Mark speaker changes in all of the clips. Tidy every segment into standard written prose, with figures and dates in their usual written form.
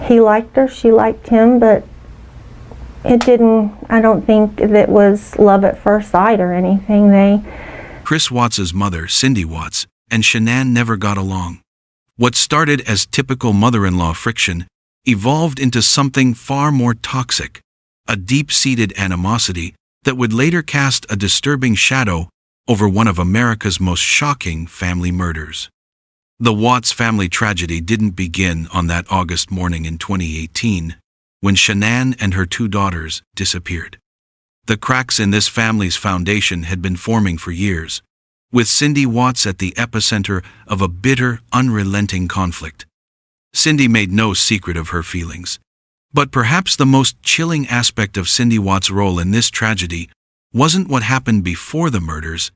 Speaker 1: He liked her, she liked him, but I don't think it was love at first sight or anything.
Speaker 2: Chris Watts's mother, Cindy Watts, and Shanann never got along. What started as typical mother-in-law friction evolved into something far more toxic, a deep-seated animosity that would later cast a disturbing shadow over one of America's most shocking family murders. The Watts family tragedy didn't begin on that August morning in 2018, when Shanann and her 2 daughters disappeared. The cracks in this family's foundation had been forming for years, with Cindy Watts at the epicenter of a bitter, unrelenting conflict. Cindy made no secret of her feelings. But perhaps the most chilling aspect of Cindy Watts' role in this tragedy wasn't what happened before the murders,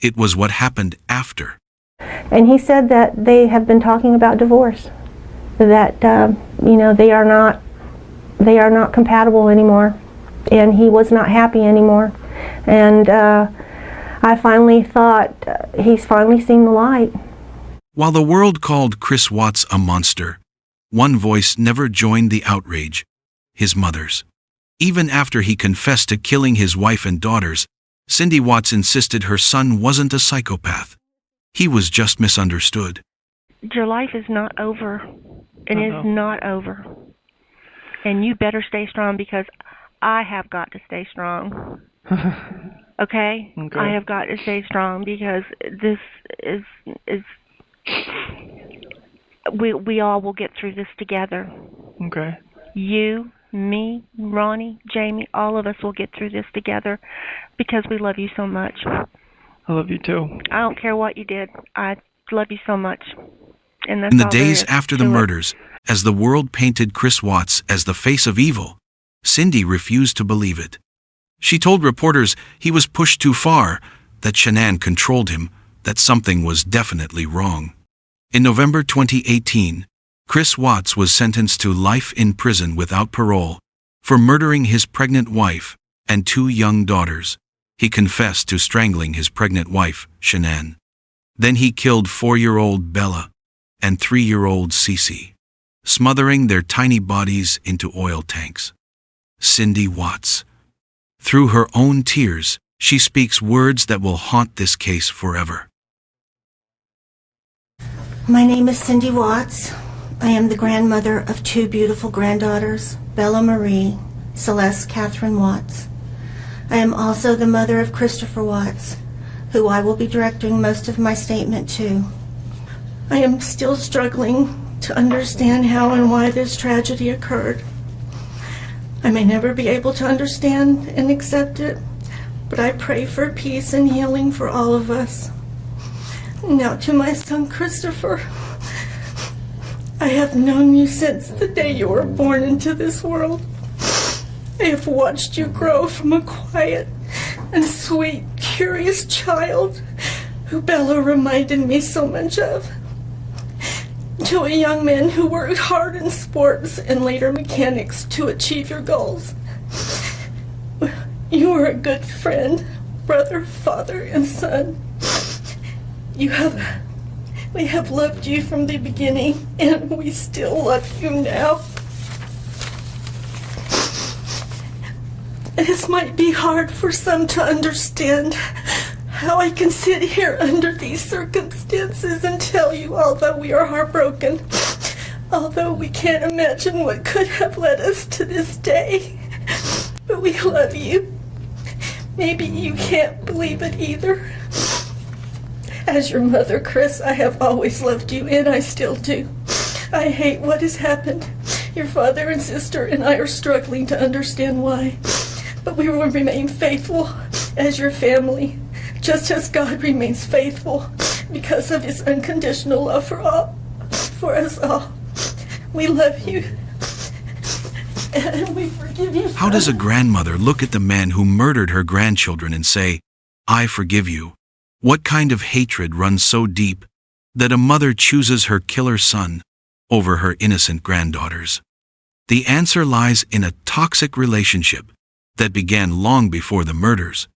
Speaker 2: it was what happened after.
Speaker 1: And he said that they have been talking about divorce, that they are not compatible anymore, and he was not happy anymore. And I finally thought he's finally seen the light.
Speaker 2: While the world called Chris Watts a monster, one voice never joined the outrage: his mother's. Even after he confessed to killing his wife and daughters, Cindy Watts insisted her son wasn't a psychopath. He was just misunderstood.
Speaker 1: Your life is not over. It is not over. And you better stay strong, because I have got to stay strong. Okay? I have got to stay strong, because this is we all will get through this together.
Speaker 3: Okay.
Speaker 1: You, me, Ronnie, Jamie, all of us will get through this together, because we love you so much.
Speaker 3: I love you too.
Speaker 1: I don't care what you did. I love you so much. And that's
Speaker 2: In the
Speaker 1: all there
Speaker 2: days
Speaker 1: is
Speaker 2: after the
Speaker 1: to it.
Speaker 2: murders, as the world painted Chris Watts as the face of evil, Cindy refused to believe it. She told reporters he was pushed too far, that Shanann controlled him, that something was definitely wrong. In November 2018, Chris Watts was sentenced to life in prison without parole for murdering his pregnant wife and 2 young daughters. He confessed to strangling his pregnant wife, Shanann. Then he killed 4-year-old Bella and 3-year-old Cece, smothering their tiny bodies into oil tanks. Cindy Watts. Through her own tears, she speaks words that will haunt this case forever.
Speaker 4: My name is Cindy Watts. I am the grandmother of 2 beautiful granddaughters, Bella Marie, Celeste Catherine Watts. I am also the mother of Christopher Watts, who I will be directing most of my statement to. I am still struggling to understand how and why this tragedy occurred. I may never be able to understand and accept it, but I pray for peace and healing for all of us. Now to my son Christopher, I have known you since the day you were born into this world. I have watched you grow from a quiet and sweet, curious child who Bella reminded me so much of, to a young man who worked hard in sports and later mechanics to achieve your goals. You are a good friend, brother, father, and son. We have loved you from the beginning, and we still love you now. This might be hard for some to understand, how I can sit here under these circumstances and tell you, although we are heartbroken, although we can't imagine what could have led us to this day, but we love you. Maybe you can't believe it either. As your mother, Chris, I have always loved you, and I still do. I hate what has happened. Your father and sister and I are struggling to understand why, but we will remain faithful as your family, just as God remains faithful because of his unconditional love for us all. We love you, and we forgive you.
Speaker 2: How does a grandmother look at the man who murdered her grandchildren and say, "I forgive you"? What kind of hatred runs so deep that a mother chooses her killer son over her innocent granddaughters? The answer lies in a toxic relationship that began long before the murders,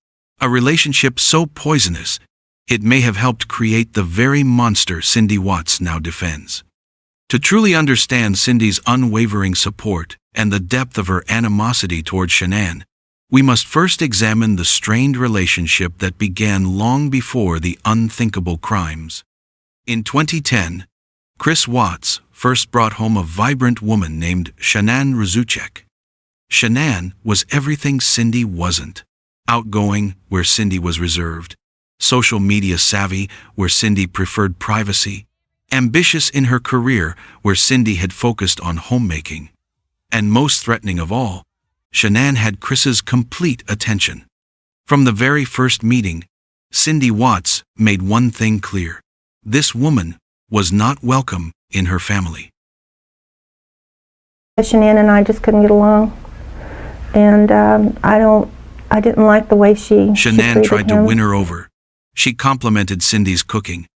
Speaker 2: a relationship so poisonous it may have helped create the very monster Cindy Watts now defends. To truly understand Cindy's unwavering support and the depth of her animosity toward Shanann, we must first examine the strained relationship that began long before the unthinkable crimes. In 2010, Chris Watts first brought home a vibrant woman named Shanann Rzucek. Shanann was everything Cindy wasn't. Outgoing, where Cindy was reserved. Social media savvy, where Cindy preferred privacy. Ambitious in her career, where Cindy had focused on homemaking. And most threatening of all, Shanann had Chris's complete attention. From the very first meeting, Cindy Watts made one thing clear. This woman was not welcome in her family.
Speaker 1: Shanann and I just couldn't get along, and I didn't like the way she
Speaker 2: Shanann
Speaker 1: treated
Speaker 2: tried
Speaker 1: him.
Speaker 2: to win her over. She complimented Cindy's cooking,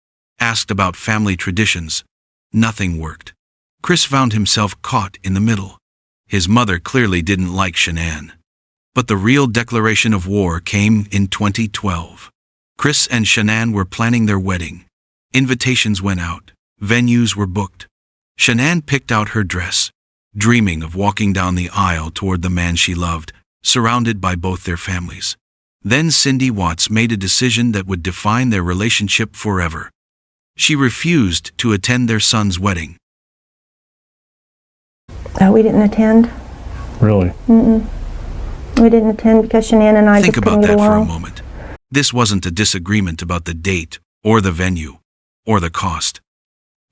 Speaker 2: asked about family traditions. Nothing worked. Chris found himself caught in the middle. His mother clearly didn't like Shanann. But the real declaration of war came in 2012. Chris and Shanann were planning their wedding. Invitations went out. Venues were booked. Shanann picked out her dress, dreaming of walking down the aisle toward the man she loved, surrounded by both their families. Then Cindy Watts made a decision that would define their relationship forever. She refused to attend their son's wedding.
Speaker 1: We didn't attend.
Speaker 5: Really?
Speaker 1: We didn't attend because Shanann and I
Speaker 2: Think
Speaker 1: just
Speaker 2: about
Speaker 1: couldn't get
Speaker 2: that for a
Speaker 1: along.
Speaker 2: moment. This wasn't a disagreement about the date, or the venue, or the cost.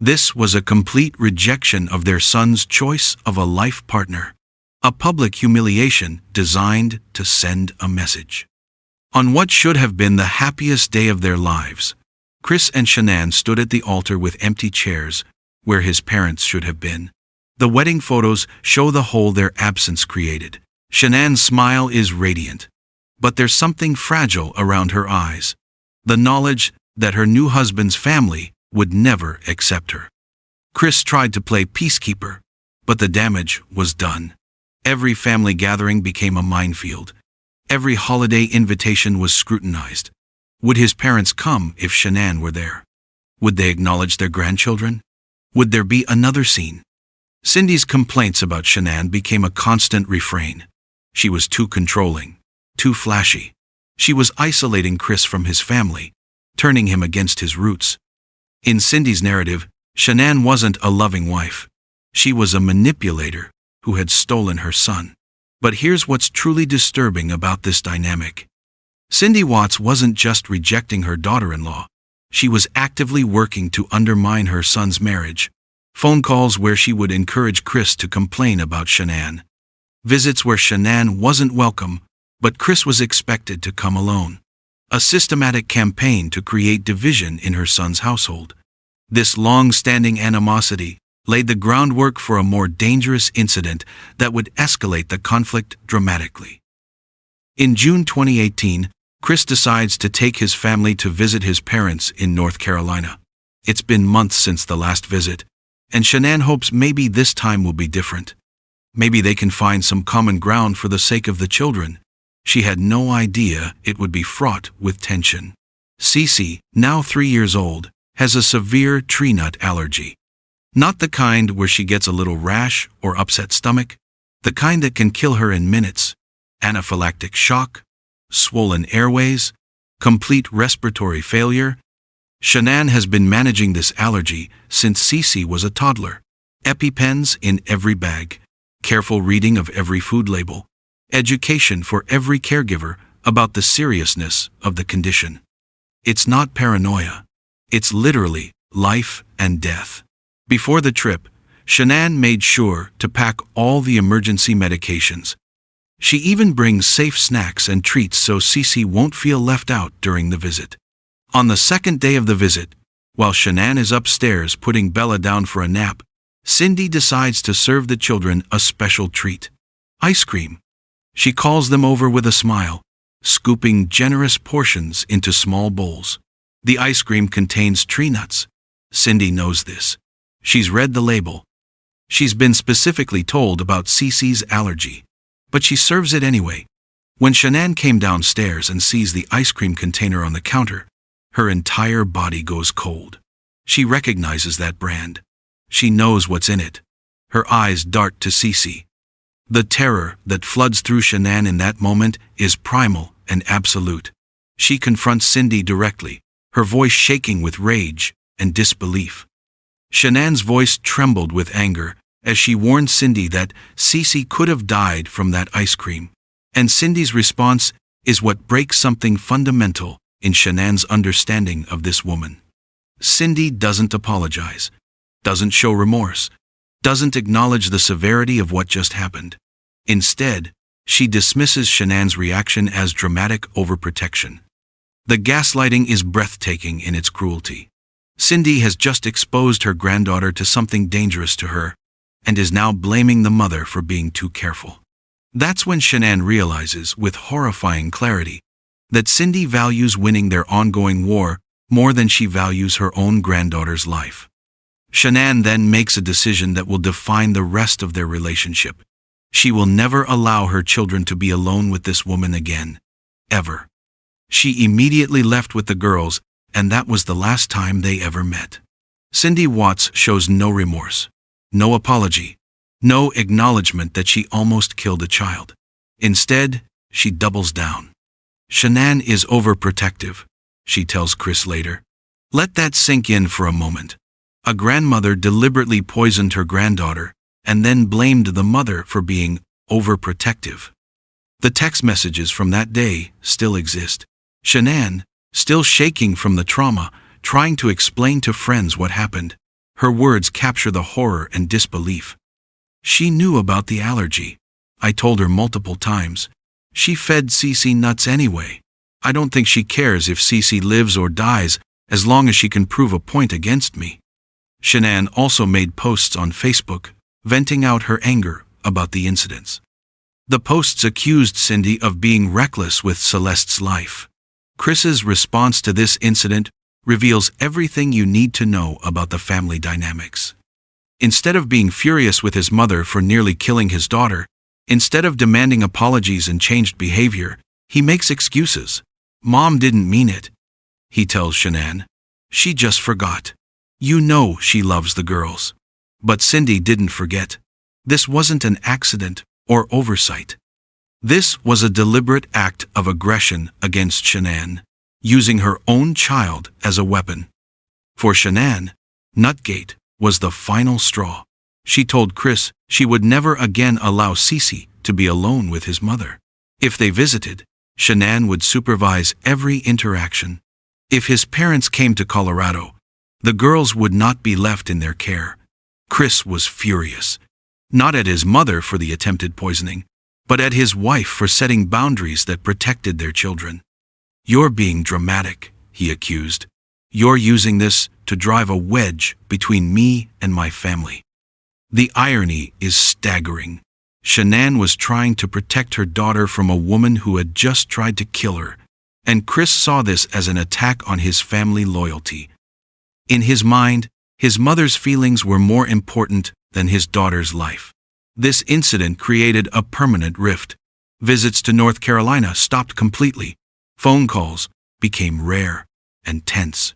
Speaker 2: This was a complete rejection of their son's choice of a life partner. A public humiliation designed to send a message. On what should have been the happiest day of their lives, Chris and Shanann stood at the altar with empty chairs, where his parents should have been. The wedding photos show the hole their absence created. Shanann's smile is radiant, but there's something fragile around her eyes. The knowledge that her new husband's family would never accept her. Chris tried to play peacekeeper, but the damage was done. Every family gathering became a minefield. Every holiday invitation was scrutinized. Would his parents come if Shanann were there? Would they acknowledge their grandchildren? Would there be another scene? Cindy's complaints about Shanann became a constant refrain. She was too controlling, too flashy. She was isolating Chris from his family, turning him against his roots. In Cindy's narrative, Shanann wasn't a loving wife. She was a manipulator who had stolen her son. But here's what's truly disturbing about this dynamic. Cindy Watts wasn't just rejecting her daughter-in-law. She was actively working to undermine her son's marriage. Phone calls where she would encourage Chris to complain about Shanann. Visits where Shanann wasn't welcome, but Chris was expected to come alone. A systematic campaign to create division in her son's household. This long-standing animosity laid the groundwork for a more dangerous incident that would escalate the conflict dramatically. In June 2018, Chris decides to take his family to visit his parents in North Carolina. It's been months since the last visit, and Shanann hopes maybe this time will be different. Maybe they can find some common ground for the sake of the children. She had no idea it would be fraught with tension. Cece, now 3 years old, has a severe tree nut allergy. Not the kind where she gets a little rash or upset stomach, the kind that can kill her in minutes. Anaphylactic shock, swollen airways, complete respiratory failure. Shanann has been managing this allergy since Cece was a toddler. EpiPens in every bag, careful reading of every food label, education for every caregiver about the seriousness of the condition. It's not paranoia. It's literally life and death. Before the trip, Shanann made sure to pack all the emergency medications. She even brings safe snacks and treats so Cece won't feel left out during the visit. On the second day of the visit, while Shanann is upstairs putting Bella down for a nap, Cindy decides to serve the children a special treat. Ice cream. She calls them over with a smile, scooping generous portions into small bowls. The ice cream contains tree nuts. Cindy knows this. She's read the label. She's been specifically told about Cece's allergy, but she serves it anyway. When Shanann came downstairs and sees the ice cream container on the counter, her entire body goes cold. She recognizes that brand. She knows what's in it. Her eyes dart to Cece. The terror that floods through Shanann in that moment is primal and absolute. She confronts Cindy directly, her voice shaking with rage and disbelief. Shanann's voice trembled with anger as she warned Cindy that Cece could have died from that ice cream. And Cindy's response is what breaks something fundamental in Shanann's understanding of this woman. Cindy doesn't apologize, doesn't show remorse, doesn't acknowledge the severity of what just happened. Instead, she dismisses Shanann's reaction as dramatic overprotection. The gaslighting is breathtaking in its cruelty. Cindy has just exposed her granddaughter to something dangerous to her, and is now blaming the mother for being too careful. That's when Shanann realizes, with horrifying clarity, that Cindy values winning their ongoing war more than she values her own granddaughter's life. Shanann then makes a decision that will define the rest of their relationship. She will never allow her children to be alone with this woman again, ever. She immediately left with the girls, and that was the last time they ever met. Cindy Watts shows no remorse, no apology, no acknowledgement that she almost killed a child. Instead, she doubles down. Shanann is overprotective, she tells Chris later. Let that sink in for a moment. A grandmother deliberately poisoned her granddaughter and then blamed the mother for being overprotective. The text messages from that day still exist. Shanann, still shaking from the trauma, trying to explain to friends what happened. Her words capture the horror and disbelief. She knew about the allergy. I told her multiple times. She fed Cece nuts anyway. I don't think she cares if Cece lives or dies as long as she can prove a point against me. Shanann also made posts on Facebook, venting out her anger about the incidents. The posts accused Cindy of being reckless with Celeste's life. Chris's response to this incident reveals everything you need to know about the family dynamics. Instead of being furious with his mother for nearly killing his daughter, instead of demanding apologies and changed behavior, he makes excuses. Mom didn't mean it, he tells Shanann. She just forgot. You know she loves the girls. But Cindy didn't forget. This wasn't an accident or oversight. This was a deliberate act of aggression against Shanann, using her own child as a weapon. For Shanann, Nutgate was the final straw. She told Chris she would never again allow Cece to be alone with his mother. If they visited, Shanann would supervise every interaction. If his parents came to Colorado, the girls would not be left in their care. Chris was furious, not at his mother for the attempted poisoning, but at his wife for setting boundaries that protected their children. You're being dramatic, he accused. You're using this to drive a wedge between me and my family. The irony is staggering. Shanann was trying to protect her daughter from a woman who had just tried to kill her, and Chris saw this as an attack on his family loyalty. In his mind, his mother's feelings were more important than his daughter's life. This incident created a permanent rift. Visits to North Carolina stopped completely. Phone calls became rare and tense.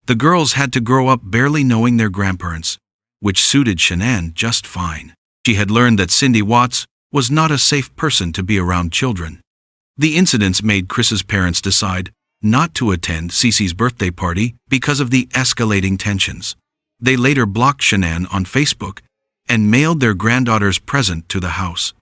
Speaker 2: The girls had to grow up barely knowing their grandparents, which suited Shanann just fine. She had learned that Cindy Watts was not a safe person to be around children. The incidents made Chris's parents decide not to attend Cece's birthday party because of the escalating tensions. They later blocked Shanann on Facebook and mailed their granddaughter's present to the house.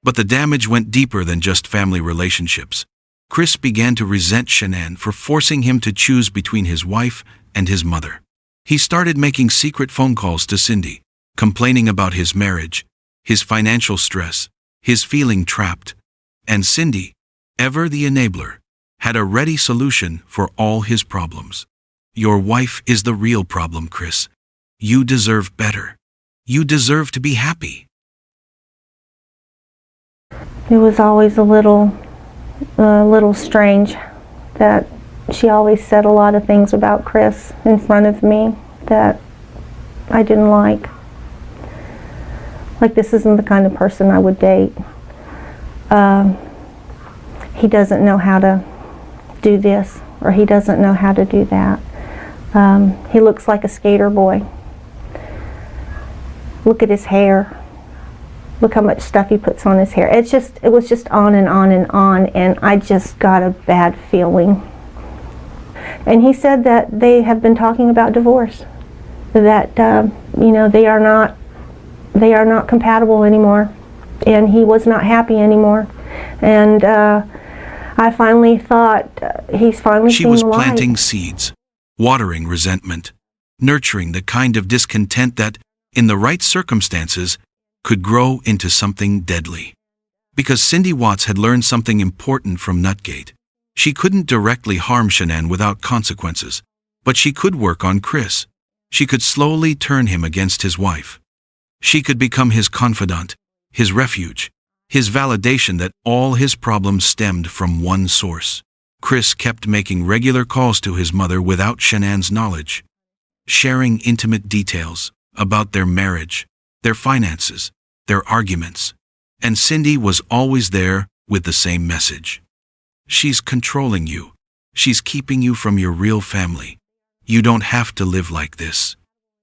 Speaker 2: But the damage went deeper than just family relationships. Chris began to resent Shanann for forcing him to choose between his wife and his mother. He started making secret phone calls to Cindy, complaining about his marriage, his financial stress, his feeling trapped. And Cindy, ever the enabler, had a ready solution for all his problems. Your wife is the real problem, Chris. You deserve better. You deserve to be happy.
Speaker 1: It was always a little strange that she always said a lot of things about Chris in front of me that I didn't like. Like, this isn't the kind of person I would date. He doesn't know how to do this, or he doesn't know how to do that. He looks like a skater boy. Look at his hair. Look how much stuff he puts on his hair. It was just on and on and on, and I just got a bad feeling. And he said that they have been talking about divorce, that they are not compatible anymore, and he was not happy anymore. And I finally thought he's finally
Speaker 2: She
Speaker 1: seen
Speaker 2: was
Speaker 1: the light.
Speaker 2: planting seeds, watering resentment, nurturing the kind of discontent that, in the right circumstances, could grow into something deadly. Because Cindy Watts had learned something important from Nutgate. She couldn't directly harm Shanann without consequences, but she could work on Chris. She could slowly turn him against his wife. She could become his confidant, his refuge, his validation that all his problems stemmed from one source. Chris kept making regular calls to his mother without Shanann's knowledge, sharing intimate details about their marriage, their finances, their arguments, and Cindy was always there with the same message. She's controlling you. She's keeping you from your real family. You don't have to live like this.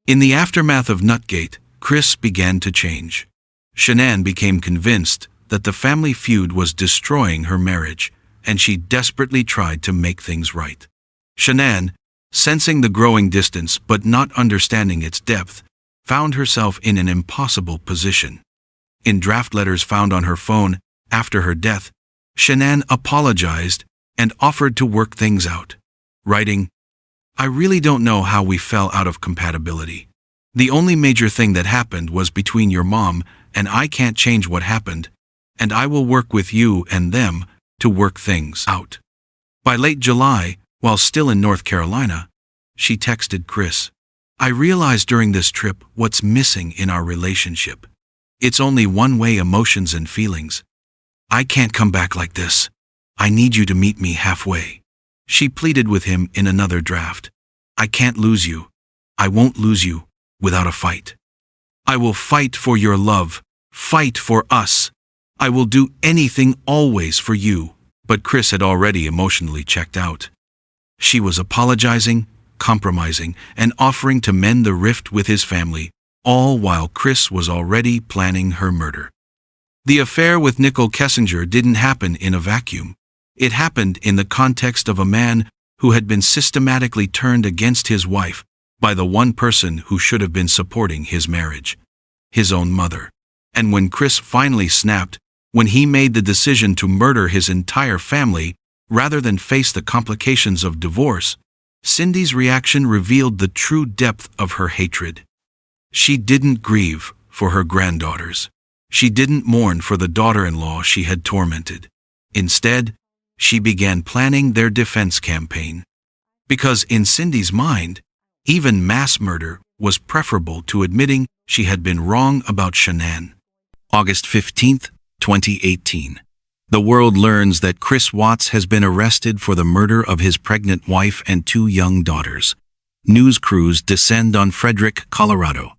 Speaker 2: In the aftermath of Nutgate, Chris began to change. Shanann became convinced that the family feud was destroying her marriage, and she desperately tried to make things right. Shanann, sensing the growing distance but not understanding its depth, found herself in an impossible position. In draft letters found on her phone after her death, Shanann apologized and offered to work things out, writing, "I really don't know how we fell out of compatibility. The only major thing that happened was between your mom, and I can't change what happened, and I will work with you and them to work things out." By late July, while still in North Carolina, she texted Chris, "I realized during this trip what's missing in our relationship. It's only one-way emotions and feelings. I can't come back like this. I need you to meet me halfway." She pleaded with him in another draft, "I can't lose you. I won't lose you without a fight. I will fight for your love, fight for us. I will do anything always for you." But Chris had already emotionally checked out. She was apologizing, compromising, and offering to mend the rift with his family, all while Chris was already planning her murder. The affair with Nicole Kessinger didn't happen in a vacuum. It happened in the context of a man who had been systematically turned against his wife by the one person who should have been supporting his marriage, his own mother. And when Chris finally snapped, when he made the decision to murder his entire family rather than face the complications of divorce, Cindy's reaction revealed the true depth of her hatred. She didn't grieve for her granddaughters. She didn't mourn for the daughter-in-law she had tormented. Instead, she began planning their defense campaign. Because in Cindy's mind, even mass murder was preferable to admitting she had been wrong about Shanann. August 15th, 2018. The world learns that Chris Watts has been arrested for the murder of his pregnant wife and 2 young daughters. News crews descend on Frederick, Colorado.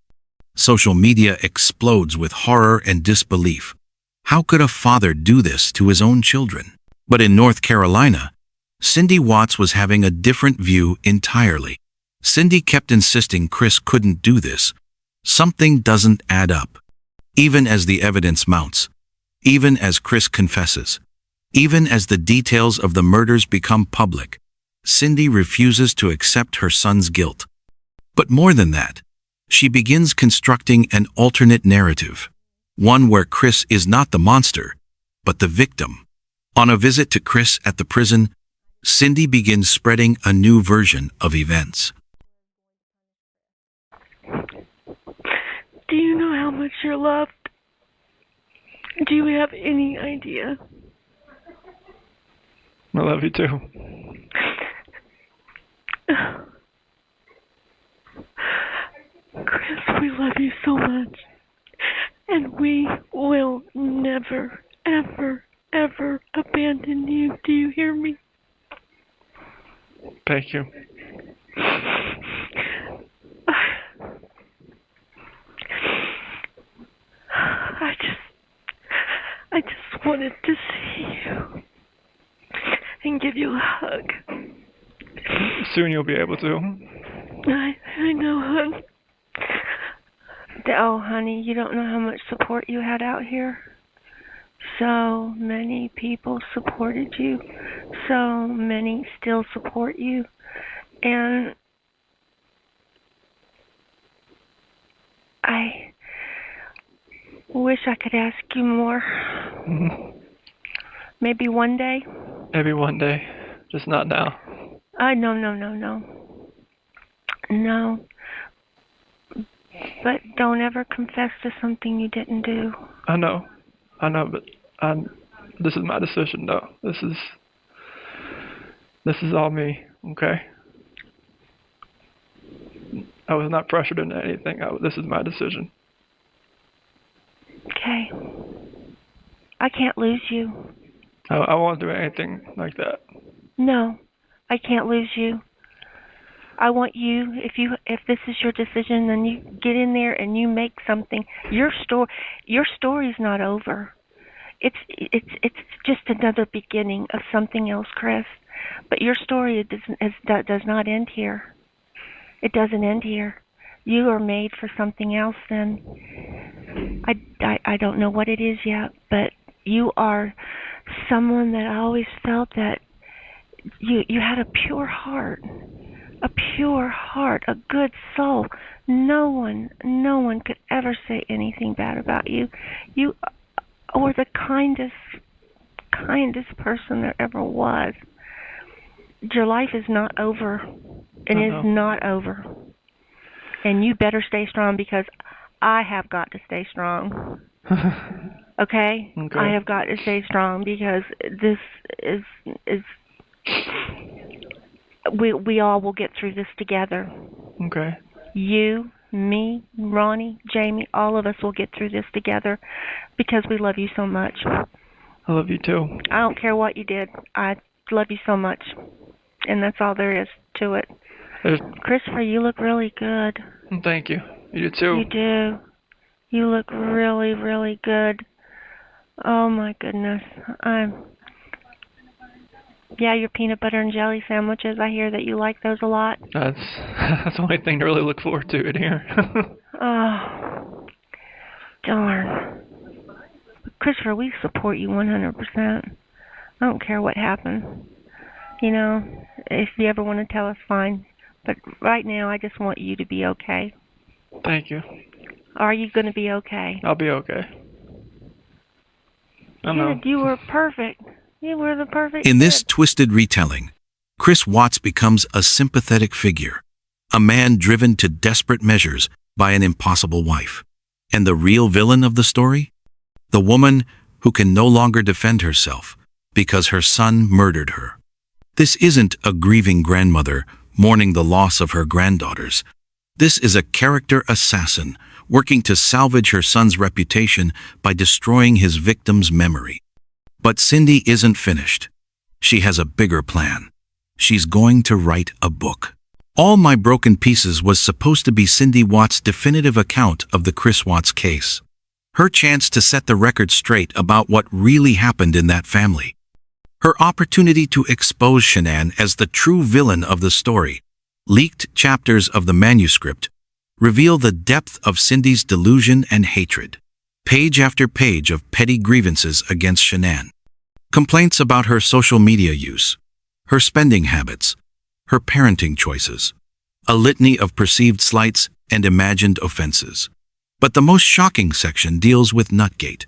Speaker 2: Social media explodes with horror and disbelief. How could a father do this to his own children? But in North Carolina, Cindy Watts was having a different view entirely. Cindy kept insisting Chris couldn't do this. Something doesn't add up. Even as the evidence mounts, even as Chris confesses, even as the details of the murders become public, Cindy refuses to accept her son's guilt. But more than that, she begins constructing an alternate narrative, one where Chris is not the monster, but the victim. On a visit to Chris at the prison, Cindy begins spreading a new version of events.
Speaker 5: Do you know how much you're loved? Do you have any idea?
Speaker 3: I love you too.
Speaker 5: Chris, we love you so much. And we will never, ever, ever abandon you. Do you hear me?
Speaker 3: Thank you.
Speaker 5: I just wanted to see you and give you a hug.
Speaker 3: Soon you'll be able to.
Speaker 5: I know, hon. Oh, honey, you don't know how much support you had out here. So many people supported you. So many still support you. And I wish I could ask you more. Maybe one day?
Speaker 3: Maybe one day. Just not now.
Speaker 5: No, no, no, no. No. But don't ever confess to something you didn't do.
Speaker 3: I know, but this is my decision, though. This is all me, okay? I was not pressured into anything. This is my decision.
Speaker 5: Okay. I can't lose you.
Speaker 3: I won't do anything like that.
Speaker 5: No, I can't lose you. I want you, if this is your decision, then you get in there and you make something. Your story's not over. It's just another beginning of something else, Chris. But your story does not end here. It doesn't end here. You are made for something else. Then I don't know what it is yet, but you are someone that I always felt that you had a pure heart. A pure heart, a good soul. No one could ever say anything bad about you. You were the kindest person there ever was. Your life is not over. It is not over. And you better stay strong because I have got to stay strong. Okay? I have got to stay strong because this is we all will get through this together.
Speaker 3: Okay.
Speaker 5: You, me, Ronnie, Jamie, all of us will get through this together because we love you so much.
Speaker 3: I love you too.
Speaker 5: I don't care what you did. I love you so much. And that's all there is to it. Christopher, you look really good.
Speaker 3: Thank you. You do too.
Speaker 5: You do. You look really, really good. Oh my goodness. Yeah, your peanut butter and jelly sandwiches. I hear that you like those a lot.
Speaker 3: That's the only thing to really look forward to in here.
Speaker 5: Oh, darn. Christopher, we support you 100%. I don't care what happens. You know, if you ever want to tell us, fine. But right now, I just want you to be okay.
Speaker 3: Thank you.
Speaker 5: Are you going to be okay?
Speaker 3: I'll be okay. I know.
Speaker 5: Kid, you were perfect. You were the perfect
Speaker 2: In this
Speaker 5: kid.
Speaker 2: twisted retelling, Chris Watts becomes a sympathetic figure, a man driven to desperate measures by an impossible wife. And the real villain of the story? The woman who can no longer defend herself because her son murdered her. This isn't a grieving grandmother mourning the loss of her granddaughters. This is a character assassin working to salvage her son's reputation by destroying his victim's memory. But Cindy isn't finished. She has a bigger plan. She's going to write a book. All My Broken Pieces was supposed to be Cindy Watts' definitive account of the Chris Watts case. Her chance to set the record straight about what really happened in that family. Her opportunity to expose Shanann as the true villain of the story. Leaked chapters of the manuscript reveal the depth of Cindy's delusion and hatred. Page after page of petty grievances against Shanann. Complaints about her social media use, her spending habits, her parenting choices. A litany of perceived slights and imagined offenses. But the most shocking section deals with Nutgate.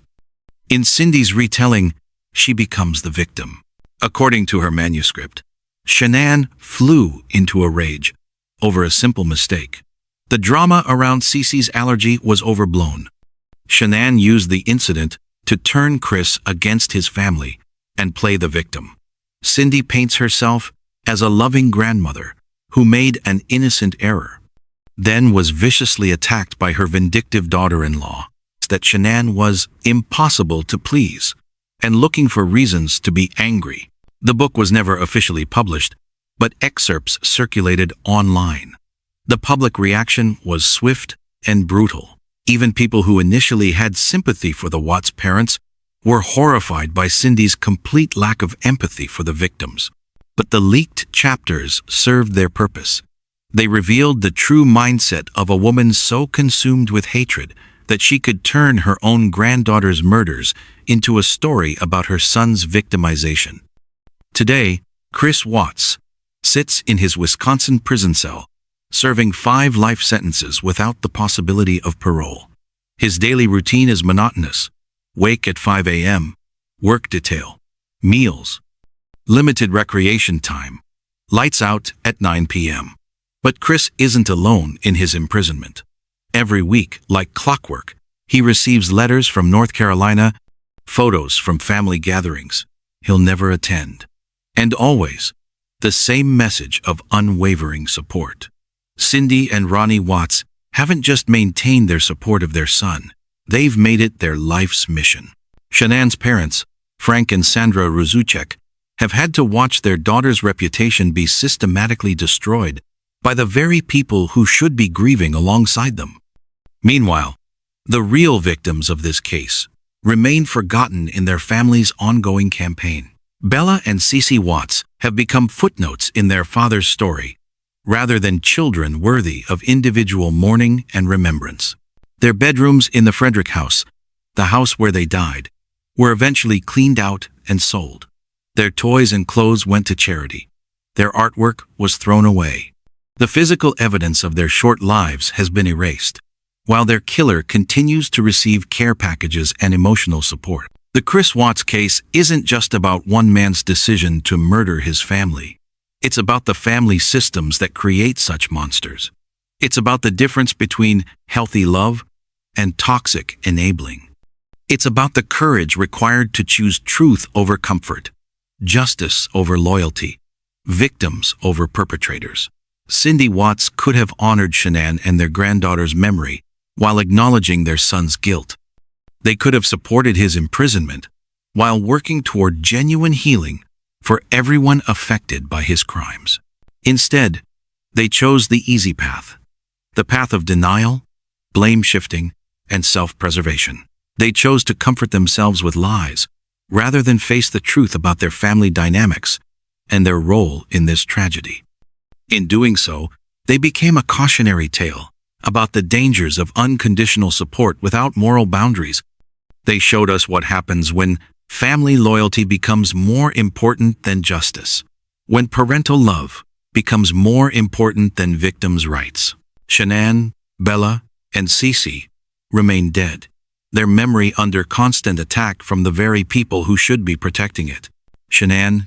Speaker 2: In Cindy's retelling, she becomes the victim. According to her manuscript, Shanann flew into a rage over a simple mistake. The drama around Cece's allergy was overblown. Shanann used the incident to turn Chris against his family and play the victim. Cindy paints herself as a loving grandmother who made an innocent error, then was viciously attacked by her vindictive daughter-in-law, that Shanann was impossible to please, and looking for reasons to be angry. The book was never officially published, but excerpts circulated online. The public reaction was swift and brutal. Even people who initially had sympathy for the Watts parents were horrified by Cindy's complete lack of empathy for the victims. But the leaked chapters served their purpose. They revealed the true mindset of a woman so consumed with hatred that she could turn her own granddaughter's murders into a story about her son's victimization. Today, Chris Watts sits in his Wisconsin prison cell, serving 5 life sentences without the possibility of parole. His daily routine is monotonous: wake at 5 a.m., work detail, meals, limited recreation time, lights out at 9 p.m. But Chris isn't alone in his imprisonment. Every week, like clockwork, he receives letters from North Carolina, photos from family gatherings he'll never attend, and always the same message of unwavering support. Cindy and Ronnie Watts haven't just maintained their support of their son, they've made it their life's mission. Shanann's parents, Frank and Sandra Ruzuchek, have had to watch their daughter's reputation be systematically destroyed by the very people who should be grieving alongside them. Meanwhile, the real victims of this case remain forgotten in their family's ongoing campaign. Bella and Cece Watts have become footnotes in their father's story, rather than children worthy of individual mourning and remembrance. Their bedrooms in the Frederick house, the house where they died, were eventually cleaned out and sold. Their toys and clothes went to charity. Their artwork was thrown away. The physical evidence of their short lives has been erased, while their killer continues to receive care packages and emotional support. The Chris Watts case isn't just about one man's decision to murder his family. It's about the family systems that create such monsters. It's about the difference between healthy love and toxic enabling. It's about the courage required to choose truth over comfort, justice over loyalty, victims over perpetrators. Cindy Watts could have honored Shanann and their granddaughter's memory while acknowledging their son's guilt. They could have supported his imprisonment while working toward genuine healing for everyone affected by his crimes. Instead, they chose the easy path, the path of denial, blame shifting, and self-preservation. They chose to comfort themselves with lies rather than face the truth about their family dynamics and their role in this tragedy. In doing so, they became a cautionary tale about the dangers of unconditional support without moral boundaries. They showed us what happens when family loyalty becomes more important than justice, when parental love becomes more important than victims' rights. Shanann, Bella, and Cece remain dead, their memory under constant attack from the very people who should be protecting it. Shanann,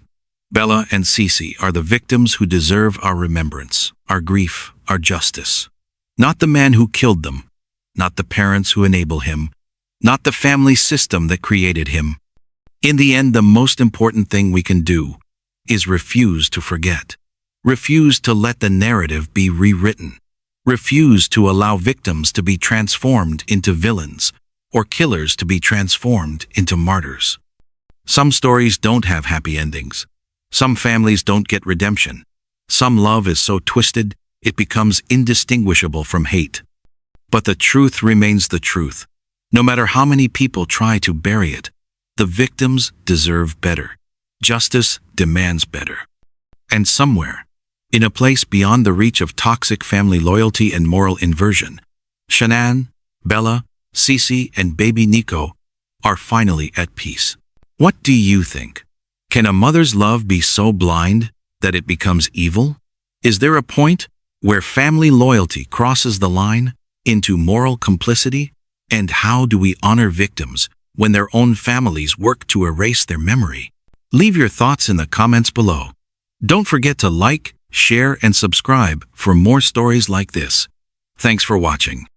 Speaker 2: Bella, and Cece are the victims who deserve our remembrance, our grief, our justice. Not the man who killed them, not the parents who enable him, not the family system that created him. In the end, the most important thing we can do is refuse to forget. Refuse to let the narrative be rewritten. Refuse to allow victims to be transformed into villains or killers to be transformed into martyrs. Some stories don't have happy endings. Some families don't get redemption. Some love is so twisted it becomes indistinguishable from hate. But the truth remains the truth. No matter how many people try to bury it, the victims deserve better. Justice demands better. And somewhere, in a place beyond the reach of toxic family loyalty and moral inversion, Shanann, Bella, Cece, and baby Nico are finally at peace. What do you think? Can a mother's love be so blind that it becomes evil? Is there a point where family loyalty crosses the line into moral complicity? And how do we honor victims when their own families work to erase their memory? Leave your thoughts in the comments below. Don't forget to like, share, and subscribe for more stories like this. Thanks for watching.